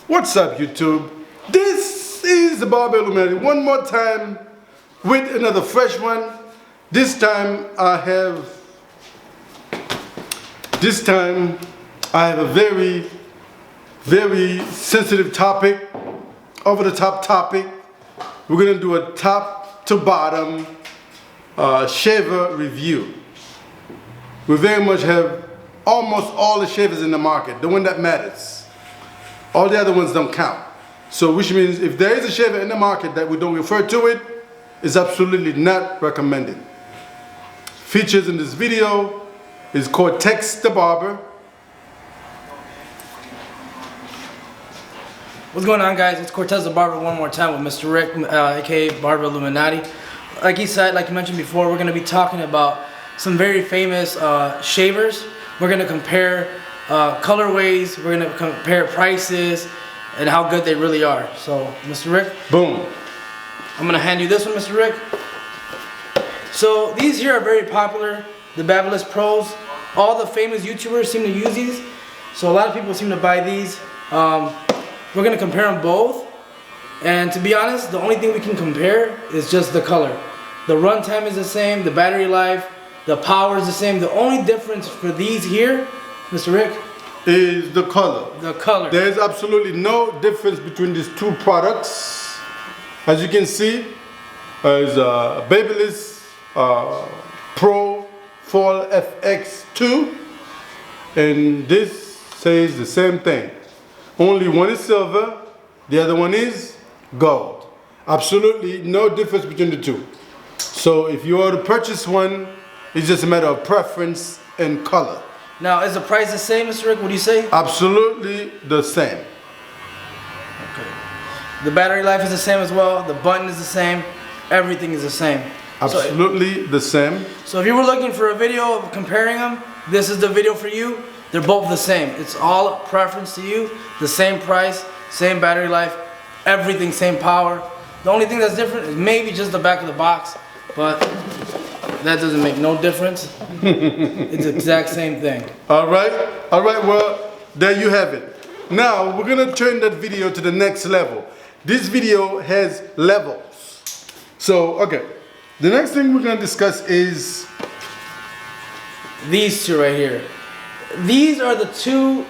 What's up, YouTube? This is the Barber Illuminati one more time with another fresh one. This time I have a very, very sensitive topic, over the top topic. We're gonna do a top to bottom shaver review. We very much have almost all the shavers in the market, the one that matters. All the other ones don't count. So which means if there is a shaver in the market that we don't refer to it, it's absolutely not recommended. Features in this video is Cortex the Barber. What's going on, guys? It's Cortez the Barber one more time with Mr. Rick, aka Barber Illuminati. Like he said, like you mentioned before, we're going to be talking about some very famous shavers. We're going to compare colorways, we're going to compare prices, and how good they really are. So, Mr. Rick. Boom. I'm going to hand you this one, Mr. Rick. So, these here are very popular, the Babyliss Pros. All the famous YouTubers seem to use these. So, a lot of people seem to buy these. We're going to compare them both. And to be honest, the only thing we can compare is just the color. The runtime is the same, the battery life, the power is the same. The only difference for these here, Mr. Rick, is the color. The color. There's absolutely no difference between these two products. As you can see, is Babyliss Pro Fall FX2, and this says the same thing. Only one is silver, the other one is gold. Absolutely no difference between the two. So if you are to purchase one, it's just a matter of preference and color. Now, is the price the same, Mr. Rick? What do you say? Absolutely the same. Okay. The battery life is the same as well. The button is the same. Everything is the same. Absolutely the same. So if you were looking for a video of comparing them, this is the video for you. They're both the same. It's all preference to you. The same price, same battery life, everything same power. The only thing that's different is maybe just the back of the box, but that doesn't make no difference. It's the exact same thing. All right, well, there you have it. Now, we're gonna turn that video to the next level. This video has levels. So, okay, the next thing we're gonna discuss is these two right here. These are the two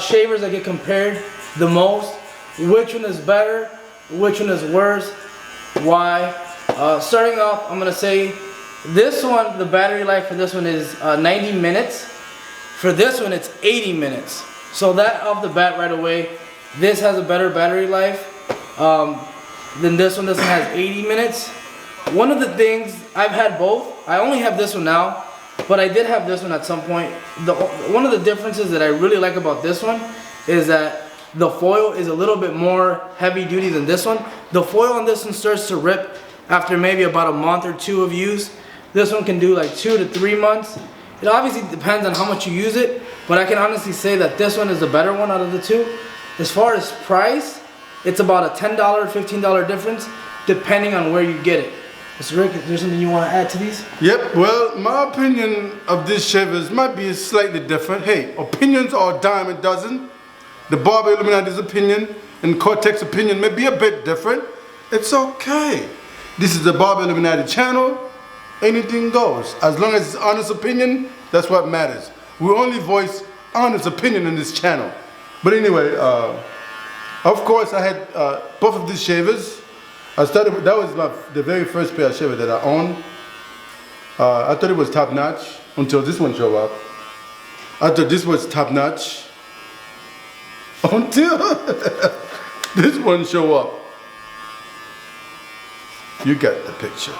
shavers that get compared the most. Which one is better? Which one is worse? Why? Starting off, I'm gonna say this one, the battery life for this one is 90 minutes. For this one, it's 80 minutes. So that off the bat right away, this has a better battery life than this one. This one has 80 minutes. One of the things, I've had both. I only have this one now, but I did have this one at some point. One of the differences that I really like about this one is that the foil is a little bit more heavy duty than this one. The foil on this one starts to rip after maybe about a month or two of use. This one can do like 2 to 3 months. It obviously depends on how much you use it, but I can honestly say that this one is the better one out of the two. As far as price, it's about a $10, $15 difference depending on where you get it. Mr. Rick, is there something you want to add to these? Yep, well, my opinion of these shavers might be slightly different. Hey, opinions are a dime a dozen. The Barber Illuminati's opinion and Cortex opinion may be a bit different. It's okay. This is the Barber Illuminati channel. Anything goes. As long as it's honest opinion, that's what matters. We only voice honest opinion in this channel. But anyway, of course I had both of these shavers. That was the very first pair of shavers that I owned. I thought it was top notch until this one showed up. I thought this was top notch until this one showed up. You get the picture.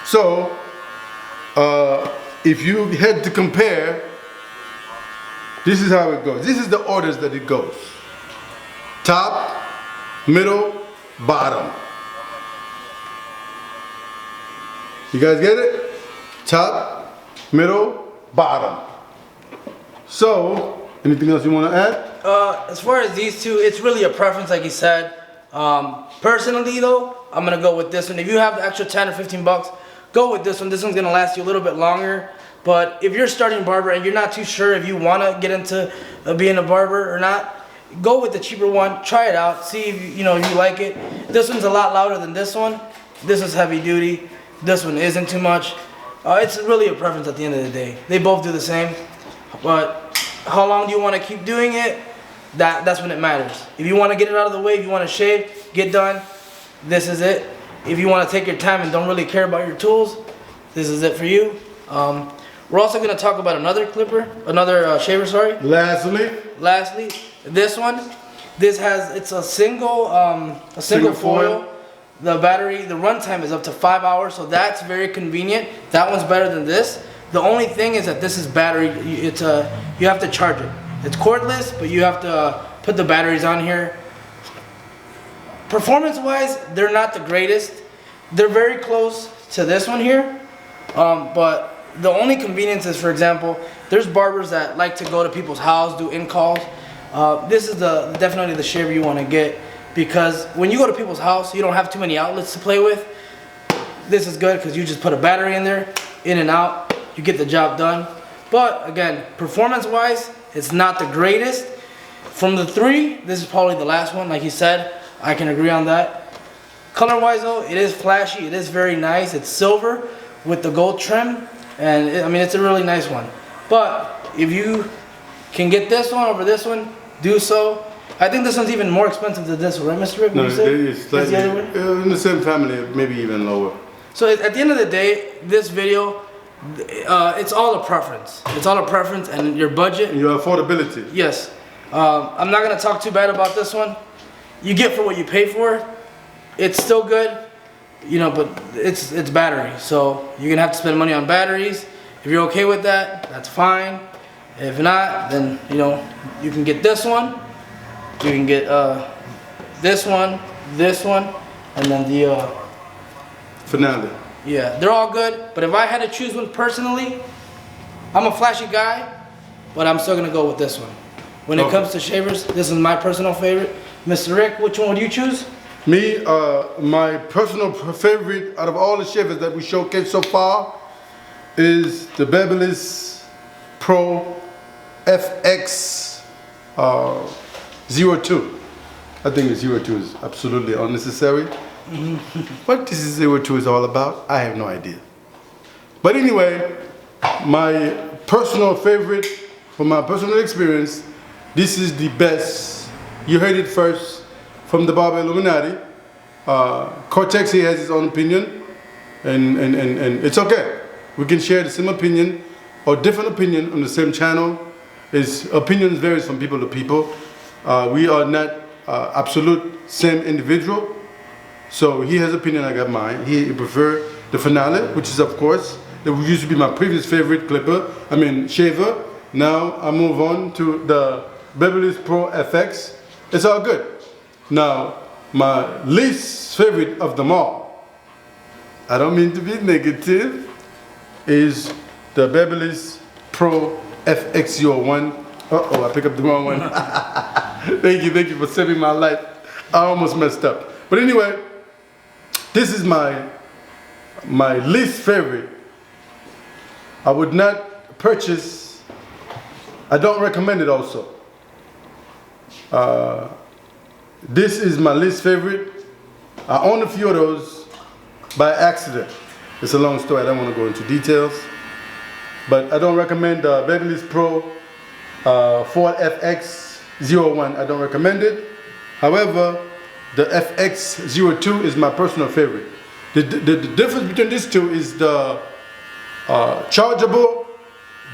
So, if you had to compare, this is how it goes. This is the orders that it goes. Top, middle, bottom. You guys get it? Top, middle, bottom. So, anything else you want to add? As far as these two, it's really a preference, like you said. Personally though, I'm gonna go with this one. If you have the extra 10 or 15 bucks, go with this one. This one's gonna last you a little bit longer. But if you're starting barber and you're not too sure if you wanna get into being a barber or not, go with the cheaper one. Try it out. See if you know if you like it. This one's a lot louder than this one. This is heavy duty. This one isn't too much. It's really a preference at the end of the day. They both do the same, but how long do you want to keep doing it? That's when it matters. If you want to get it out of the way, if you want to shave, get done, this is it. If you want to take your time and don't really care about your tools, this is it for you. We're also going to talk about another shaver, sorry. Lastly, this one. It's a single foil. The battery, the runtime is up to 5 hours, so that's very convenient. That one's better than this. The only thing is that this is battery. You have to charge it. It's cordless, but you have to put the batteries on here. Performance-wise, they're not the greatest. They're very close to this one here, but the only convenience is, for example, there's barbers that like to go to people's house, do in-calls. This is definitely the shaver you want to get, because when you go to people's house, you don't have too many outlets to play with. This is good because you just put a battery in there, in and out, you get the job done. But again, performance-wise, it's not the greatest. From the three, this is probably the last one, like he said. I can agree on that. Color-wise though, it is flashy, it is very nice. It's silver with the gold trim, and it's a really nice one. But if you can get this one over this one, do so. I think this one's even more expensive than this one, right, Mr. Rick? No, it's slightly in the same family, maybe even lower. So at the end of the day, this video, it's all a preference. It's all a preference and your budget. And your affordability. Yes. I'm not going to talk too bad about this one. You get for what you pay for. It's still good, but it's battery. So you're going to have to spend money on batteries. If you're okay with that, that's fine. If not, then, you can get this one. You can get this one, and then the finale. Yeah, they're all good, but if I had to choose one personally, I'm a flashy guy, but I'm still gonna go with this one. When it comes to shavers, this is my personal favorite. Mr. Rick, which one would you choose? Me, my personal favorite out of all the shavers that we showcased so far is the Babyliss Pro FX 02. I think the 02 is absolutely unnecessary. What this 02 is all about, I have no idea. But anyway, my personal favorite, from my personal experience, this is the best. You heard it first from the Barber Illuminati. Cortex, he has his own opinion, and it's okay. We can share the same opinion or different opinion on the same channel. His opinions varies from people to people. We are not absolute same individual. So he has opinion, I got mine. He preferred the finale, which is of course, that used to be my previous favorite shaver. Now I move on to the Babyliss Pro FX. It's all good. Now, my least favorite of them all, I don't mean to be negative, is the Babyliss Pro FX01. Uh-oh, I picked up the wrong one. Thank you for saving my life. I almost messed up. But anyway, this is my least favorite. I would not purchase. I don't recommend it also. This is my least favorite. I own a few of those by accident. It's a long story, I don't want to go into details. But I don't recommend the Babyliss Pro Ford FX01. I don't recommend it. However, the FX02 is my personal favorite. The difference between these two is the chargeable,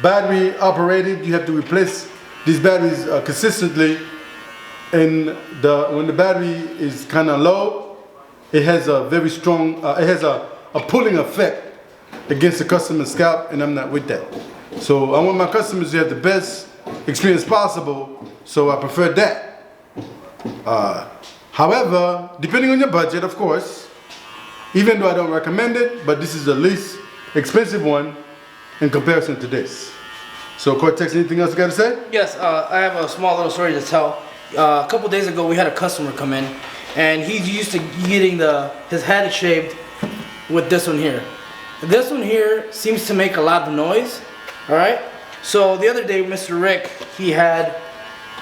battery operated. You have to replace these batteries consistently. And when the battery is kind of low, it has a very strong, it has a pulling effect against the customer's scalp, and I'm not with that. So I want my customers to have the best experience possible, so I prefer that. However, depending on your budget, of course, even though I don't recommend it, but this is the least expensive one in comparison to this. So Cortex, anything else you got to say? Yes, I have a small little story to tell. A couple days ago, we had a customer come in, and he's used to getting his head shaved with this one here. This one here seems to make a lot of noise, all right? So the other day, Mr. Rick, he had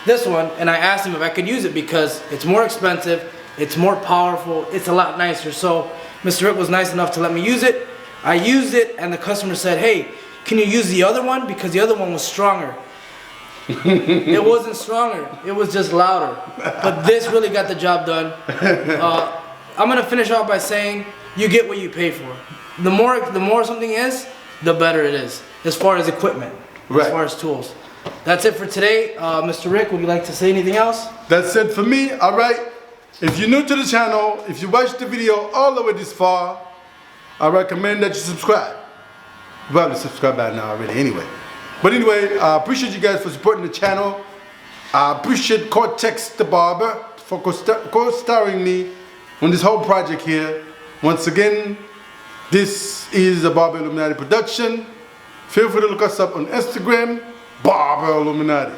this one, and I asked him if I could use it because it's more expensive, it's more powerful, it's a lot nicer. So Mr. Rick was nice enough to let me use it. I used it, and the customer said, "Hey, can you use the other one? Because the other one was stronger." It wasn't stronger, it was just louder. But this really got the job done. I'm gonna finish off by saying you get what you pay for. The more something is, the better it is, as far as equipment, Right. as far as tools. That's it for today. Mr. Rick, would you like to say anything else? That's it for me, alright? If you're new to the channel, if you watched the video all the way this far, I recommend that you subscribe. You probably subscribed by now already anyway. But anyway, I appreciate you guys for supporting the channel. I appreciate Cortex the Barber for co-starring me on this whole project here. Once again, this is a Barber Illuminati production. Feel free to look us up on Instagram, Barber Illuminati.